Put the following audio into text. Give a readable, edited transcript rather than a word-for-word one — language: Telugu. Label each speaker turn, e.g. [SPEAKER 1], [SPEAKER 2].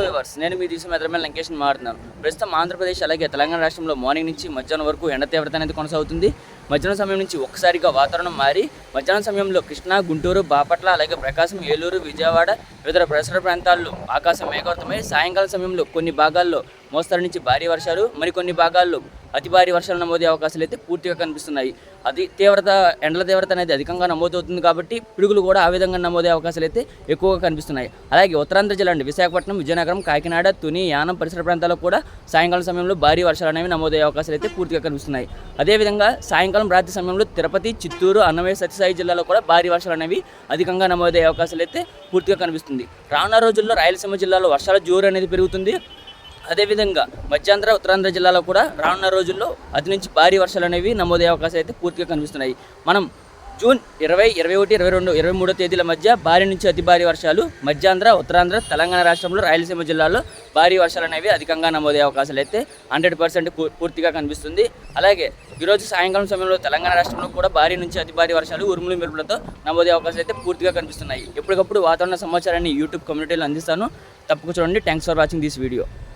[SPEAKER 1] వ్యూవర్స్, నేను మీ దేశం ఎదురమైన లంకేష్ని మాట్లాడుతున్నాను. ప్రస్తుతం ఆంధ్రప్రదేశ్ అలాగే తెలంగాణ రాష్ట్రంలో మార్నింగ్ నుంచి మధ్యాహ్నం వరకు ఎండ తీవ్రత అనేది కొనసాగుతుంది. మధ్యాహ్నం సమయం నుంచి ఒక్కసారిగా వాతావరణం మారి మధ్యాహ్నం సమయంలో కృష్ణా, గుంటూరు, బాపట్ల అలాగే ప్రకాశం, ఏలూరు, విజయవాడ వివిధ పరిసర ప్రాంతాల్లో ఆకాశం మేఘావృతమై సాయంకాలం సమయంలో కొన్ని భాగాల్లో మోస్తరు నుంచి భారీ వర్షాలు, మరికొన్ని భాగాల్లో అతి భారీ వర్షాలు నమోదే అవకాశాలు అయితే పూర్తిగా కనిపిస్తున్నాయి. ఎండల తీవ్రత అనేది అధికంగా నమోదవుతుంది కాబట్టి పిడుగులు కూడా ఆ విధంగా నమోదే అవకాశాలు అయితే ఎక్కువగా కనిపిస్తున్నాయి. అలాగే ఉత్తరాంధ్ర జిల్లా అండి విశాఖపట్నం, విజయనగరం, కాకినాడ, తుని, యానం పరిసర ప్రాంతాల్లో కూడా సాయంకాలం సమయంలో భారీ వర్షాలు అనేవి నమోదయ్యే అవకాశాలు అయితే పూర్తిగా కనిపిస్తున్నాయి. అదేవిధంగా సాయంకాలం రాత్రి సమయంలో తిరుపతి, చిత్తూరు, అన్నమయ్య, సత్యసాయి జిల్లాలో కూడా భారీ వర్షాలు అనేవి అధికంగా నమోదయ్యే అవకాశాలు అయితే పూర్తిగా కనిపిస్తుంది. రానున్న రోజుల్లో రాయలసీమ జిల్లాలో వర్షాల జోరు అనేది పెరుగుతుంది. అదేవిధంగా మధ్యాంధ్ర, ఉత్తరాంధ్ర జిల్లాలో కూడా రానున్న రోజుల్లో అతి నుంచి భారీ వర్షాలు అనేవి నమోదయ్యే అవకాశాలు అయితే పూర్తిగా కనిపిస్తున్నాయి. మనం జూన్ 20, 21, 22, 23 తేదీల మధ్య భారీ నుంచి అతి భారీ వర్షాలు మధ్యాంధ్ర, ఉత్తరాంధ్ర, తెలంగాణ రాష్ట్రంలో రాయలసీమ జిల్లాలో భారీ వర్షాలు అనేవి అధికంగా నమోదయ్యే అవకాశాలు అయితే 100% పూర్తిగా కనిపిస్తుంది. అలాగే ఈరోజు సాయంకాలం సమయంలో తెలంగాణ రాష్ట్రంలో కూడా భారీ నుంచి అతి భారీ వర్షాలు ఉరుములు మెరుపులతో నమోదయ్యే అవకాశాలు అయితే పూర్తిగా కనిపిస్తున్నాయి. ఎప్పటికప్పుడు వాతావరణ సమాచారాన్ని యూట్యూబ్ కమ్యూనిటీలో అందిస్తాను. తప్పక చూడండి. Thanks for watching this video.